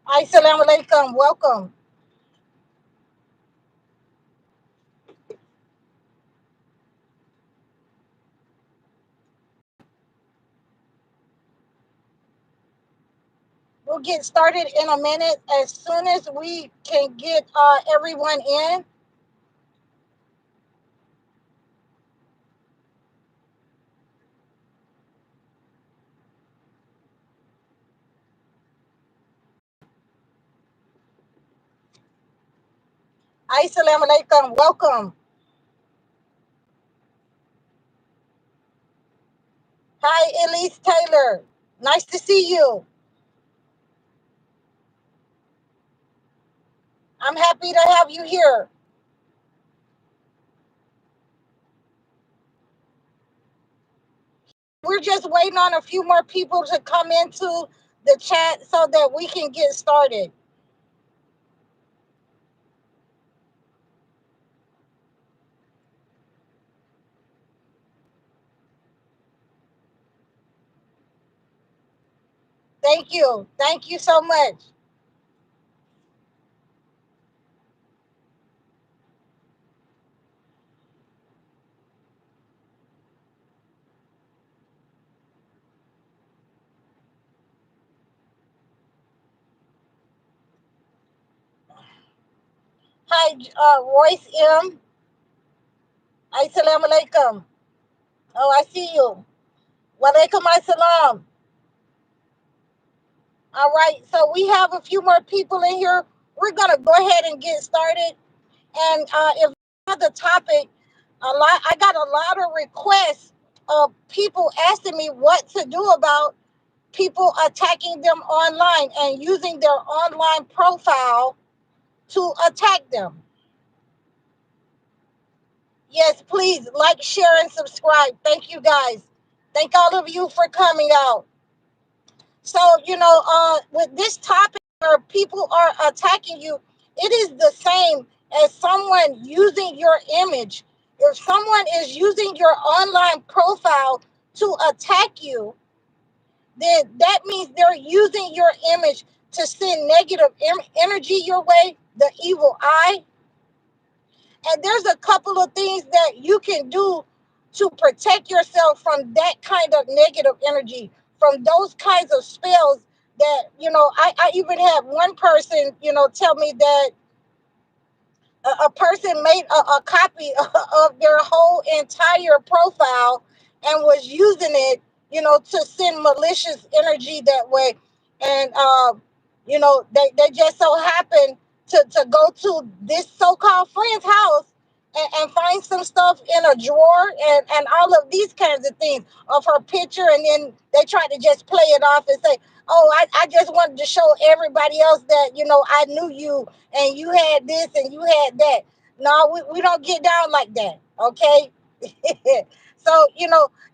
Assalamu alaikum. Welcome. We'll get started in a minute as soon as we can get everyone in. Assalamu alaikum. Welcome. Hi, Elise Taylor. Nice to see you. I'm happy to have you here. We're just waiting on a few more people to come into the chat so that we can get started. Thank you. Thank you so much. Hi, Royce M. Assalamu alaikum. Oh, I see you. Walaikum assalam. All right, so we have a few more people in here. We're gonna go ahead and get started. And if you have the topic, I got a lot of requests of people asking me what to do about people attacking them online and using their online profile to attack them. Yes, please like, share, and subscribe. Thank you guys. Thank all of you for coming out. So, with this topic where people are attacking you, it is the same as someone using your image. If someone is using your online profile to attack you, then that means they're using your image to send negative energy your way, the evil eye. And there's a couple of things that you can do to protect yourself from that kind of negative energy, from those kinds of spells that, I even had one person, tell me that a person made a copy of their whole entire profile and was using it, to send malicious energy that way. And, they just so happened to go to this so-called friend's house and find some stuff in a drawer and all of these kinds of things of her picture. And then they tried to just play it off and say, oh, I just wanted to show everybody else that, I knew you and you had this and you had that. No, we don't get down like that. Okay. So,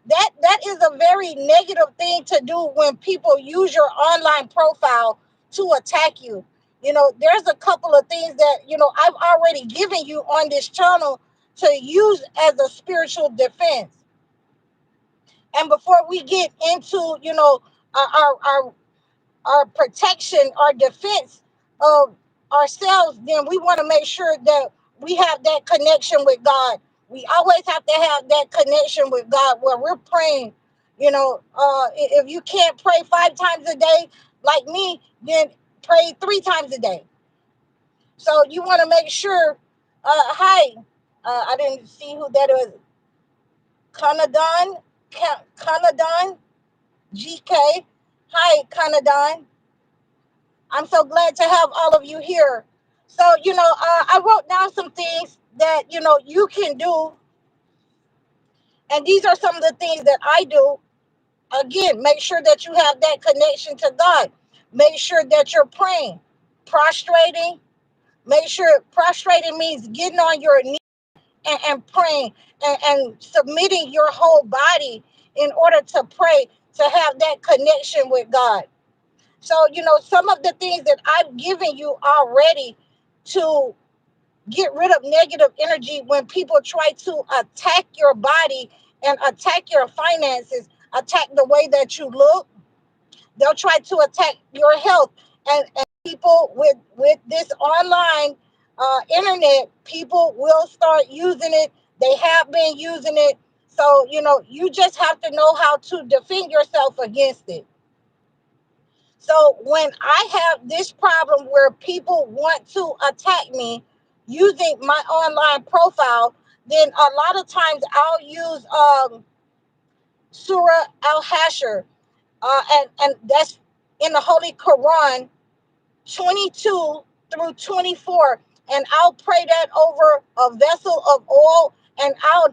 that is a very negative thing to do when people use your online profile to attack you. There's a couple of things that, I've already given you on this channel to use as a spiritual defense. And before we get into, our protection, our defense of ourselves, then we want to make sure that we have that connection with God. We always have to have that connection with God where we're praying. If you can't pray 5 times a day like me, then pray 3 times a day. So you want to make sure. Hi, I didn't see who that was. Canadon, GK. Hi, Canadon. I'm so glad to have all of you here. So, I wrote down some things that, you can do. And these are some of the things that I do. Again, make sure that you have that connection to God. Make sure that you're praying, prostrating. Make sure prostrating means getting on your knees and praying and submitting your whole body in order to pray, to have that connection with God. So, some of the things that I've given you already to get rid of negative energy when people try to attack your body and attack your finances, attack the way that you look. They'll try to attack your health and people with this online internet, people will start using it. They have been using it. So, you just have to know how to defend yourself against it. So when I have this problem where people want to attack me using my online profile, then a lot of times I'll use Surah al-Hashir, and that's in the Holy Quran, 22 through 24, and I'll pray that over a vessel of oil, and I'll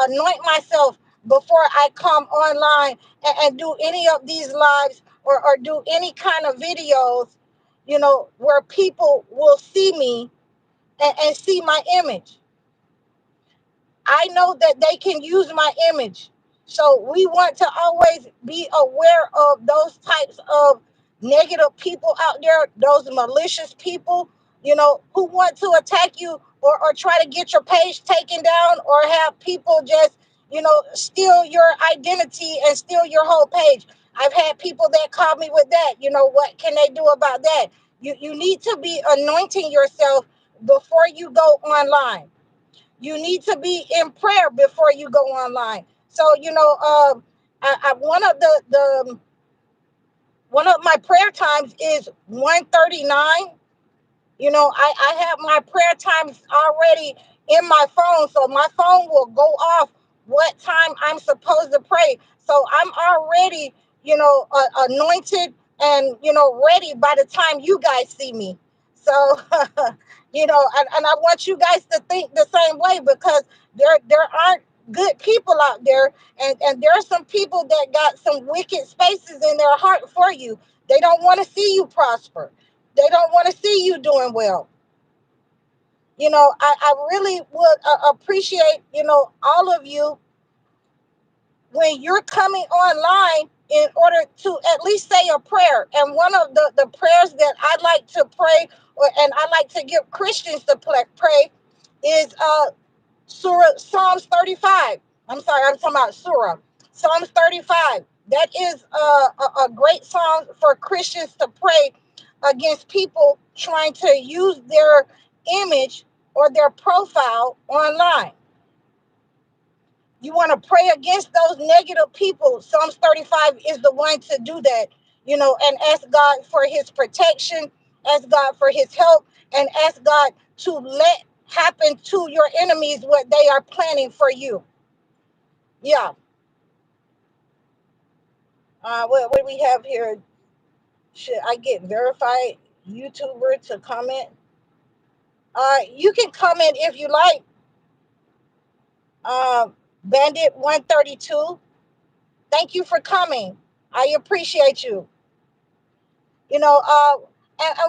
anoint myself before I come online and do any of these lives, or do any kind of videos, where people will see me and see my image. I know that they can use my image. So we want to always be aware of those types of negative people out there, those malicious people, who want to attack you, or try to get your page taken down, or have people just, steal your identity and steal your whole page. I've had people that call me with that. What can they do about that? You need to be anointing yourself before you go online. You need to be in prayer before you go online. So, one of the one of my prayer times is 1:39. I have my prayer times already in my phone, so my phone will go off what time I'm supposed to pray. So I'm already, anointed and, ready by the time you guys see me. So, and I want you guys to think the same way, because there aren't good people out there, and there are some people that got some wicked spaces in their heart for you. They don't want to see you prosper. They don't want to see you doing well. I really would appreciate, all of you, when you're coming online, in order to at least say a prayer. And one of the prayers that I like to pray, and I like to give Christians to pray, is Psalms 35. I'm sorry, I'm talking about Surah. Psalms 35. That is a great song for Christians to pray against people trying to use their image or their profile online. You want to pray against those negative people. Psalms 35 is the one to do that, and ask God for his protection, ask God for his help, and ask God to let happen to your enemies what they are planning for you. Yeah. What do we have here? Should I get verified YouTuber to comment? You can comment if you like. Bandit 132. Thank you for coming. I appreciate you. And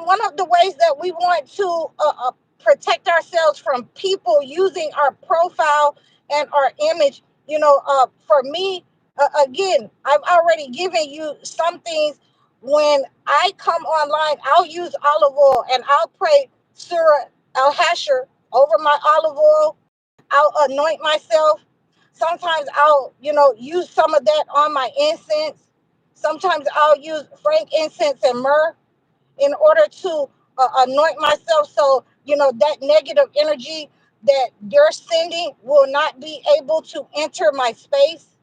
one of the ways that we want to protect ourselves from people using our profile and our image, for me, again, I've already given you some things. When I come online, I'll use olive oil, and I'll pray Surah al-Hashir over my olive oil. I'll anoint myself. Sometimes I'll, use some of that on my incense. Sometimes I'll use frankincense and myrrh in order to anoint myself, so, that negative energy that they're sending will not be able to enter my space,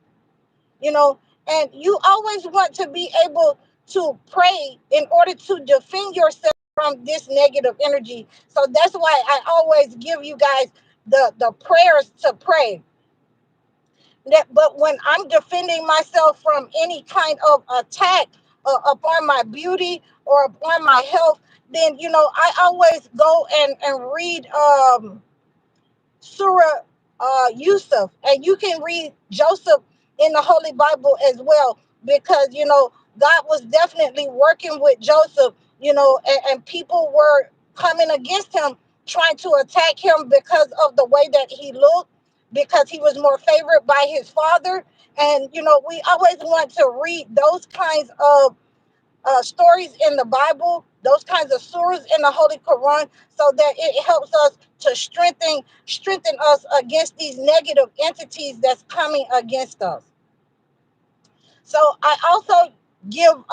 and you always want to be able to pray in order to defend yourself from this negative energy. So that's why I always give you guys the prayers to pray. But when I'm defending myself from any kind of attack upon my beauty or upon my health, then, I always go and read Surah Yusuf, and you can read Joseph in the Holy Bible as well, because, God was definitely working with Joseph, and people were coming against him, trying to attack him because of the way that he looked, because he was more favored by his father. And, we always want to read those kinds of stories in the Bible, those kinds of surahs in the Holy Quran, so that it helps us to strengthen us against these negative entities that's coming against us. So I also give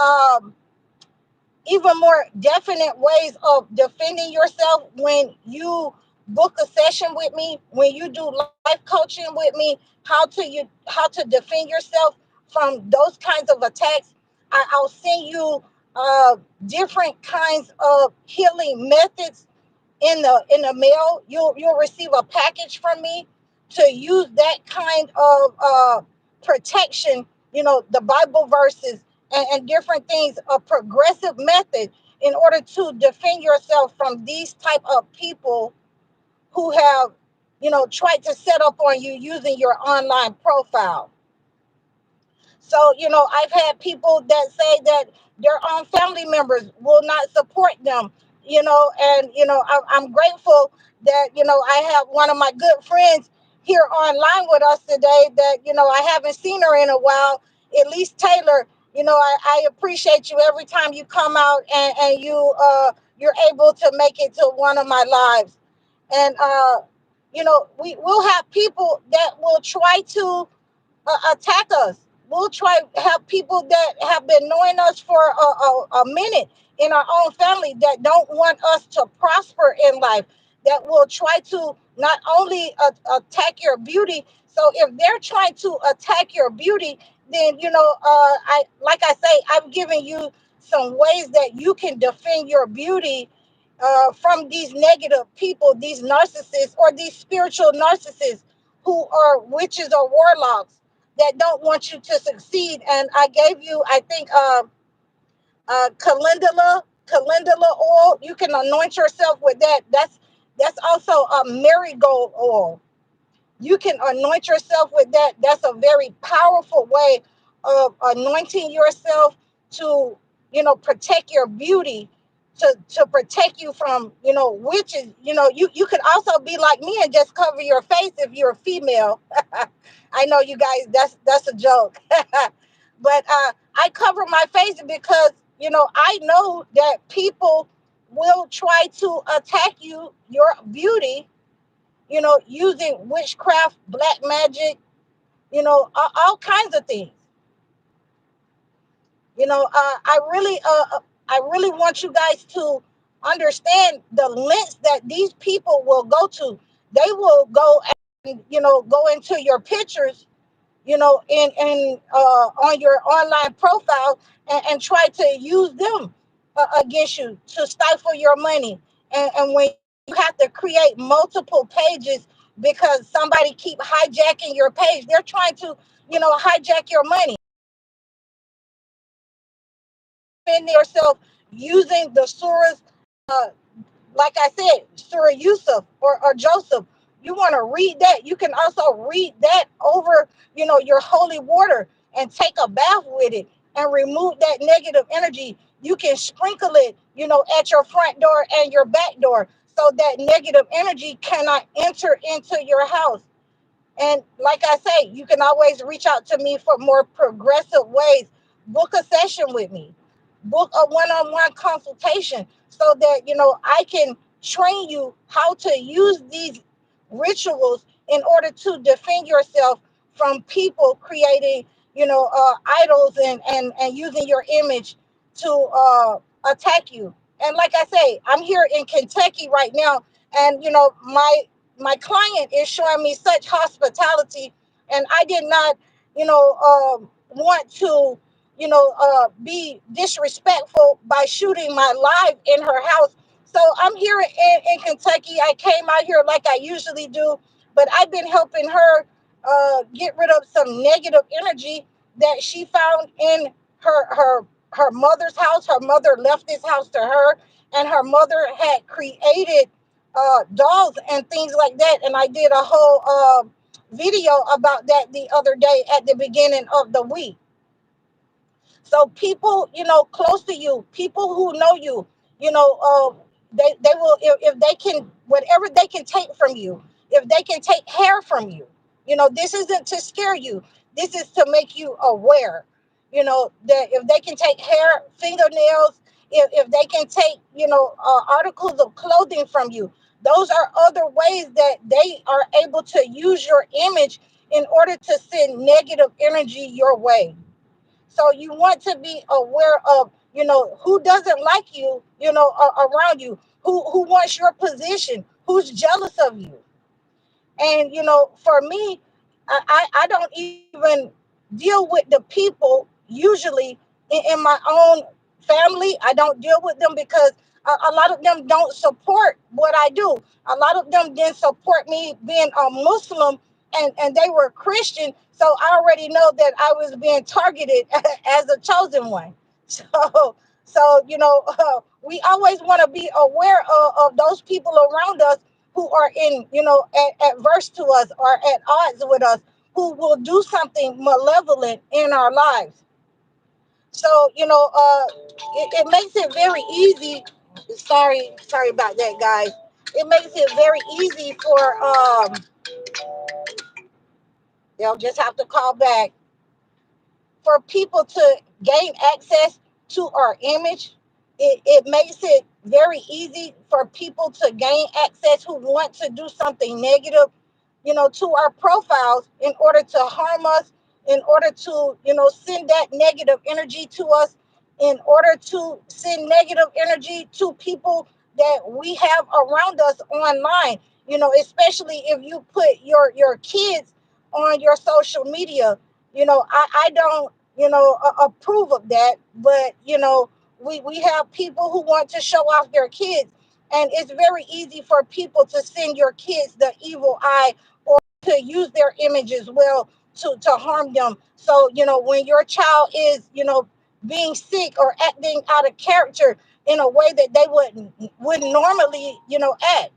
even more definite ways of defending yourself when you book a session with me, when you do life coaching with me, how to defend yourself from those kinds of attacks. I'll send you different kinds of healing methods in the mail. You'll receive a package from me to use that kind of protection. The Bible verses and different things, a progressive method in order to defend yourself from these type of people who have tried to set up on you using your online profile. So, I've had people that say that their own family members will not support them, and, I'm grateful that, I have one of my good friends here online with us today that, I haven't seen her in a while, at least Taylor. I appreciate you every time you come out and you're able to make it to one of my lives. And, we will have people that will try to attack us. We'll try have people that have been knowing us for a minute in our own family that don't want us to prosper in life. That will try to not only attack your beauty. So if they're trying to attack your beauty, then I like I say, I've given you some ways that you can defend your beauty from these negative people, these narcissists, or these spiritual narcissists who are witches or warlocks that don't want you to succeed. And I gave you, I think, calendula oil. You can anoint yourself with that. That's also a marigold oil. You can anoint yourself with that. That's a very powerful way of anointing yourself to, protect your beauty, to protect you from, witches. You could also be like me and just cover your face if you're a female. I know you guys, that's a joke. But I cover my face because, I know that people will try to attack your beauty, using witchcraft, black magic, all kinds of things. I really want you guys to understand the lengths that these people will go to. They will go and, go into your pictures, in on your online profile, and try to use them against you to stifle your money. And when you have to create multiple pages because somebody keep hijacking your page, they're trying to, hijack your money. Defend yourself using the surahs, uh, like I said, Surah Yusuf or Joseph. You want to read that. You can also read that over, your holy water and take a bath with it and remove that negative energy. You can sprinkle it, at your front door and your back door so that negative energy cannot enter into your house. And like I say, you can always reach out to me for more progressive ways. Book a session with me, book a one-on-one consultation so that, I can train you how to use these rituals in order to defend yourself from people creating, idols and using your image to attack you. And like I say, I'm here in Kentucky right now, and my client is showing me such hospitality, and I did not, want to, be disrespectful by shooting my live in her house. So I'm here in Kentucky. I came out here like I usually do, but I've been helping her get rid of some negative energy that she found in her mother's house. Her mother left this house to her, and her mother had created dolls and things like that. And I did a whole video about that the other day at the beginning of the week. So people, close to you, people who know you, they will, if they can, whatever they can take from you, if they can take hair from you, this isn't to scare you. This is to make you aware, that if they can take hair, fingernails, if they can take, articles of clothing from you, those are other ways that they are able to use your image in order to send negative energy your way. So you want to be aware of, who doesn't like you, around you, who wants your position, who's jealous of you. And for me, I don't even deal with the people usually in my own family. I don't deal with them because a lot of them don't support what I do. A lot of them didn't support me being a Muslim, and they were Christian. So I already know that I was being targeted as a chosen one. So we always want to be aware of those people around us who are adverse to us or at odds with us, who will do something malevolent in our lives. So it makes it very easy. Sorry about that, guys. It makes it very easy for they'll just have to call back, for people to gain access to our image. It makes it very easy for people to gain access who want to do something negative, to our profiles, in order to harm us, in order to, send that negative energy to us, in order to send negative energy to people that we have around us online. Especially if you put your kids on your social media. I don't, approve of that, but we have people who want to show off their kids, and it's very easy for people to send your kids the evil eye, or to use their image as well to harm them. So when your child is being sick or acting out of character in a way that they wouldn't normally act,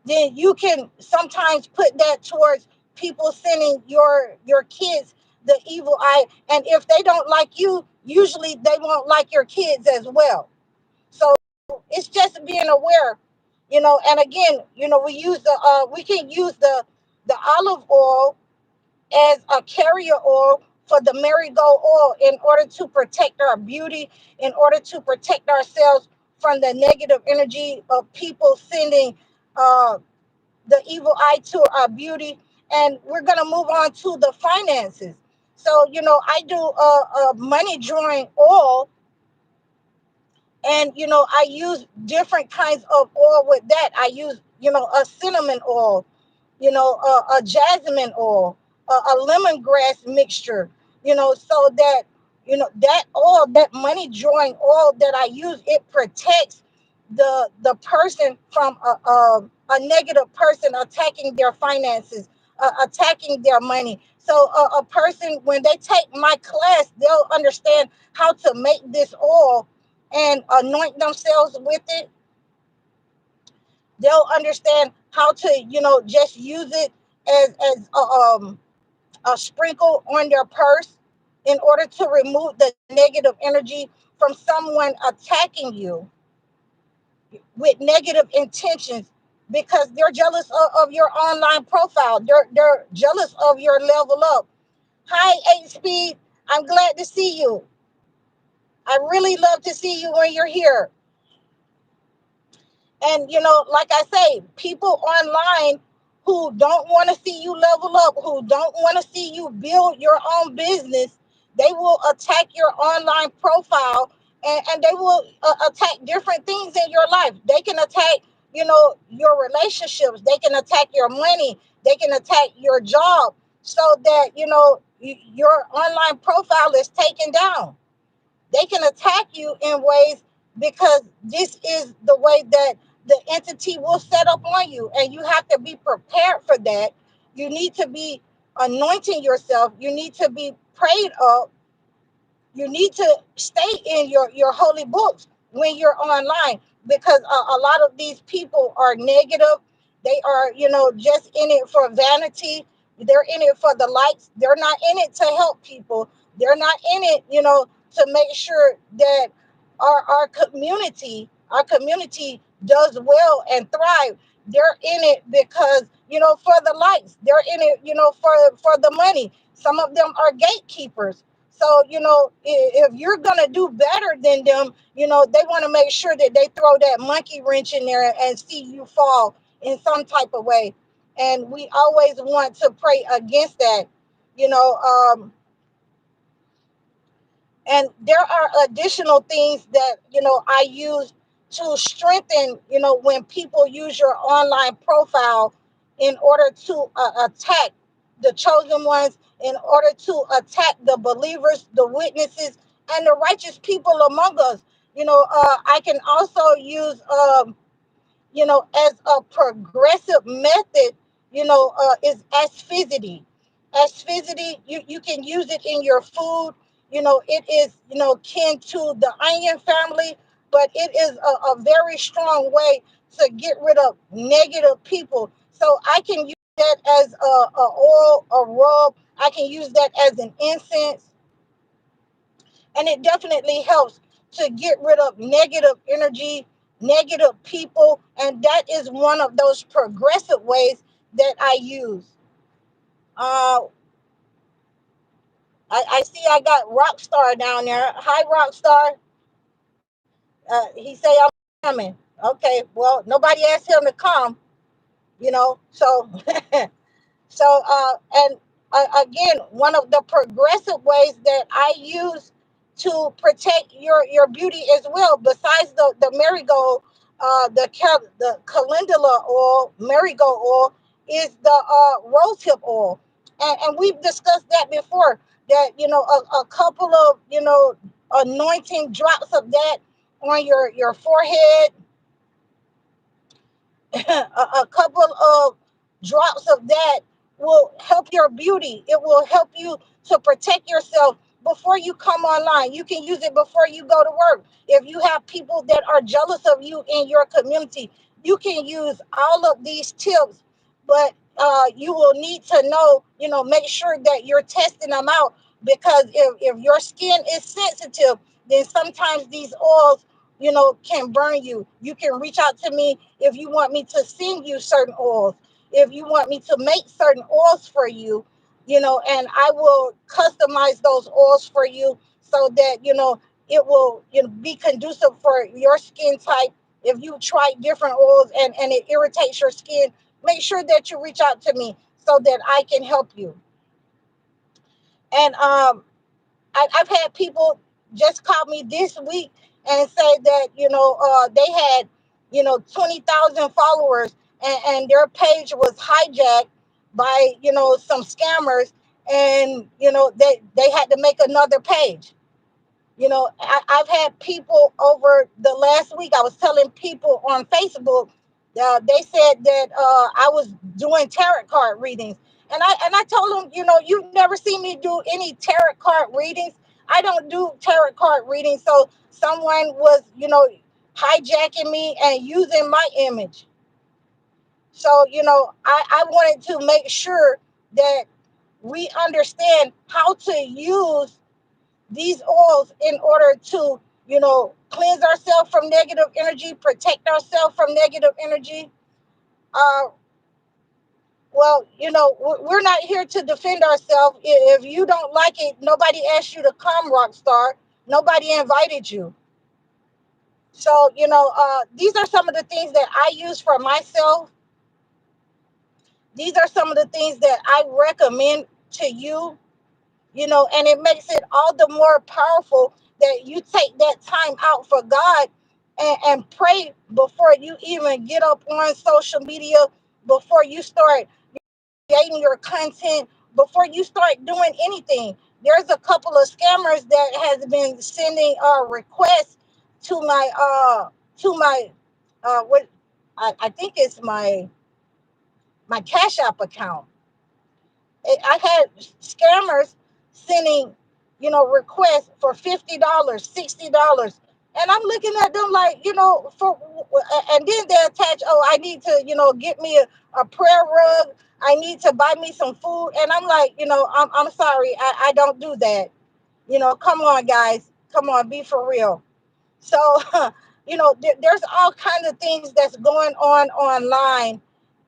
then you can sometimes put that towards people sending your kids the evil eye. And if they don't like you, usually they won't like your kids as well. So it's just being aware. And again, we can use the olive oil as a carrier oil for the marigold oil, in order to protect our beauty, in order to protect ourselves from the negative energy of people sending uh, the evil eye to our beauty. And we're going to move on to the finances. So I do a money drawing oil, and I use different kinds of oil with that. I use a cinnamon oil, a jasmine oil, a lemongrass mixture, so that that oil, that money drawing oil that I use, it protects the person from a negative person attacking their finances, attacking their money. So a person, when they take my class, they'll understand how to make this oil and anoint themselves with it. They'll understand how to just use it as a sprinkle on their purse, in order to remove the negative energy from someone attacking you with negative intentions, because they're jealous of your online profile. They're jealous of your level up. Hi, 8 Speed. I'm glad to see you. I really love to see you when you're here. And like I say, people online who don't want to see you level up, who don't want to see you build your own business, they will attack your online profile, and they will attack different things in your life. They can attack, your relationships. They can attack your money. They can attack your job, so that your online profile is taken down. They can attack you in ways, because this is the way that the entity will set up on you, and you have to be prepared for that. You need to be anointing yourself. You need to be prayed up. You need to stay in your holy books when you're online, because a lot of these people are negative. They are just in it for vanity. They're in it for the likes. They're not in it to help people. They're not in it to make sure that our community does well and thrive. They're in it because for the likes. They're in it for the money. Some of them are gatekeepers. So, if you're going to do better than them, they want to make sure that they throw that monkey wrench in there and see you fall in some type of way. And we always want to pray against that. You know, um, And there are additional things that, I use to strengthen, when people use your online profile in order to attack the chosen ones, in order to attack the believers, the witnesses, and the righteous people among us. I can also use, as a progressive method, is asphyxity. Asphyxity, you can use it in your food. It is, kin to the onion family, but it is a very strong way to get rid of negative people. So I can use that as a oil, a rub. I can use that as an incense, and it definitely helps to get rid of negative energy, negative people, and that is one of those progressive ways that I use. uh I see I got Rockstar down there. Hi, Rockstar. He say I'm coming. Okay, well, nobody asked him to come, so and again, one of the progressive ways that I use to protect your beauty as well, besides the marigold, the calendula oil, marigold oil, is the rosehip oil, and we've discussed that before. That, a couple of, anointing drops of that on your forehead, a couple of drops of that will help your beauty. It will help you to protect yourself before you come online. You can use it before you go to work. If you have people that are jealous of you in your community, you can use all of these tips, but you will need to know, make sure that you're testing them out, because if your skin is sensitive, then sometimes these oils, can burn you. You can reach out to me if you want me to send you certain oils, if you want me to make certain oils for you, and I will customize those oils for you so that, it will, be conducive for your skin type. If you try different oils and it irritates your skin, make sure that you reach out to me so that I can help you. And I've had people just call me this week and say that, they had, 20,000 followers, and their page was hijacked by, some scammers, and, they had to make another page. I've had people over the last week. I was telling people on Facebook, they said that I was doing tarot card readings, and I told them, you've never seen me do any tarot card readings. I don't do tarot card readings. So someone was, hijacking me and using my image. So, I wanted to make sure that we understand how to use these oils in order to, cleanse ourselves from negative energy, protect ourselves from negative energy. Uh, well, we're not here to defend ourselves. If you don't like it, nobody asked you to come, Rockstar. Nobody invited you. So, these are some of the things that I use for myself. These are some of the things that I recommend to you, and it makes it all the more powerful that you take that time out for God, and pray before you even get up on social media, before you start creating your content, before you start doing anything. There's a couple of scammers that has been sending requests to my what I think it's my Cash App account. I had scammers sending, requests for $50, $60. And I'm looking at them like, and then they attach, oh, I need to, get me a prayer rug. I need to buy me some food. And I'm like, I'm sorry. I don't do that. Come on, guys. Come on, be for real. So, there's all kinds of things that's going on online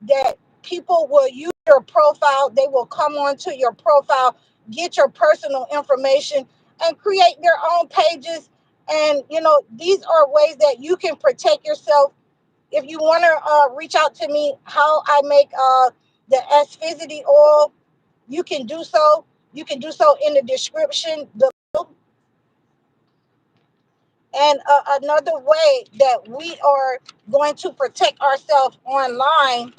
that people will use your profile. They will come onto your profile, get your personal information, and create their own pages. And, these are ways that you can protect yourself. If you want to reach out to me, how I make the asphyxity oil, you can do so. You can do so in the description below. And another way that we are going to protect ourselves online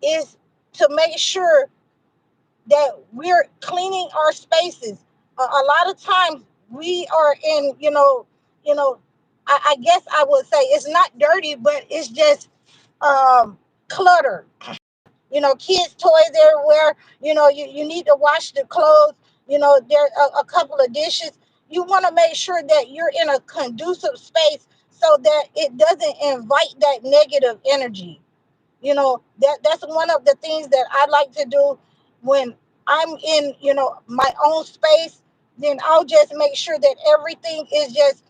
is to make sure that we're cleaning our spaces. A lot of times we are in, you know, I guess I would say it's not dirty, but it's just clutter. Kids' toys everywhere. You need to wash the clothes. There a couple of dishes. You want to make sure that you're in a conducive space so that it doesn't invite that negative energy. That's one of the things that I like to do when I'm in my own space. Then I'll just make sure that everything is just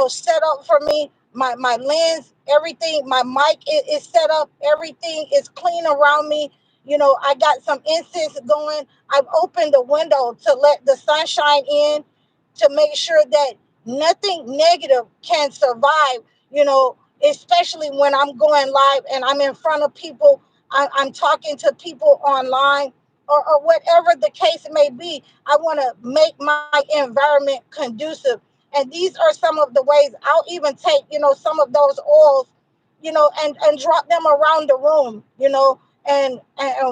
set up for me. My lens, everything, my mic is set up, everything is clean around me. I got some incense going. I've opened the window to let the sunshine in, to make sure that nothing negative can survive, especially when I'm going live and I'm in front of people. I'm talking to people online, or whatever the case may be. I want to make my environment conducive. And these are some of the ways. I'll even take, some of those oils, and drop them around the room, and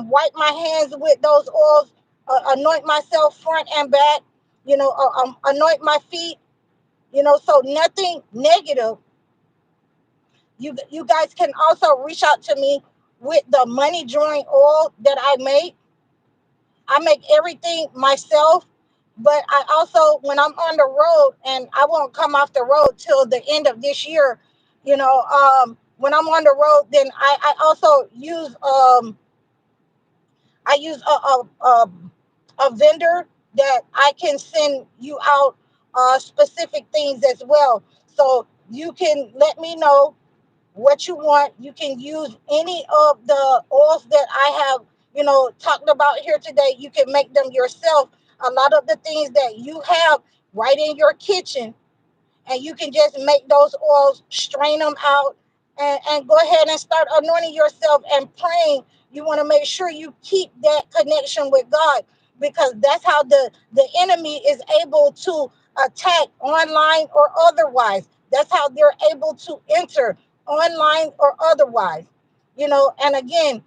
wipe my hands with those oils, anoint myself front and back, anoint my feet, so nothing negative. You guys can also reach out to me with the money drawing oil that I make. I make everything myself, but I also, when I'm on the road, and I won't come off the road till the end of this year, when I'm on the road, then I also use a vendor that I can send you out specific things as well. So you can let me know what you want. You can use any of the oils that I have, talked about here today. You can make them yourself. A lot of the things that you have right in your kitchen, and you can just make those oils, strain them out, and go ahead and start anointing yourself and praying. You want to make sure you keep that connection with God, because that's how the enemy is able to attack online or otherwise. That's how they're able to enter online or otherwise. And again,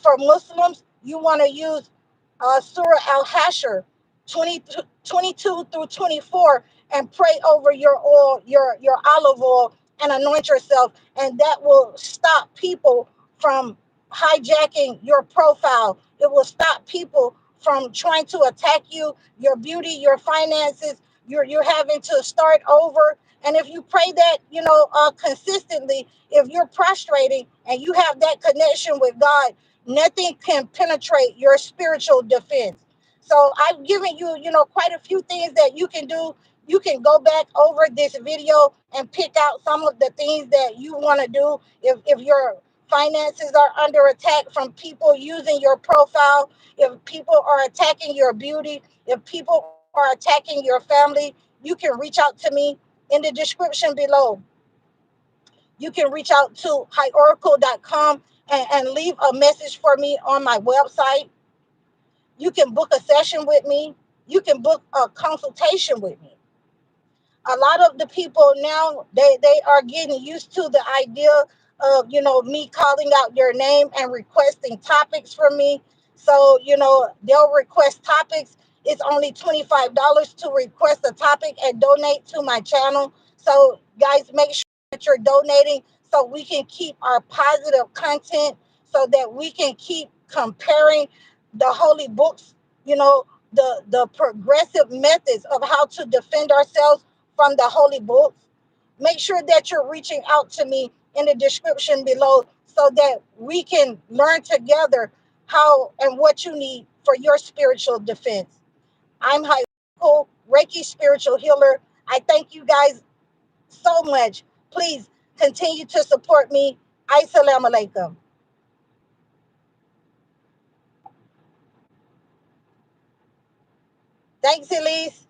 for Muslims, you want to use Surah Al Hashr 22 through 24, and pray over your oil, your olive oil, and anoint yourself, and that will stop people from hijacking your profile. It will stop people from trying to attack you, your beauty, your finances. You're having to start over. And if you pray that, consistently, if you're prostrating and you have that connection with God, nothing can penetrate your spiritual defense. So I've given you, quite a few things that you can do. You can go back over this video and pick out some of the things that you want to do. If your finances are under attack from people using your profile, if people are attacking your beauty, if people are attacking your family, you can reach out to me in the description below. You can reach out to HighOracle.com and leave a message for me on my website. You can book a session with me. You can book a consultation with me. A lot of the people now, they are getting used to the idea of, me calling out your name and requesting topics from me. So, they'll request topics. It's only $25 to request a topic and donate to my channel. So guys, make sure that you're donating so we can keep our positive content, so that we can keep comparing the holy books, you know, the progressive methods of how to defend ourselves from the holy books. Make sure that you're reaching out to me in the description below, so that we can learn together how and what you need for your spiritual defense. I'm HighOracle, Reiki spiritual healer. I thank you guys so much. Please continue to support me. Assalamu alaikum. Thanks, Elise.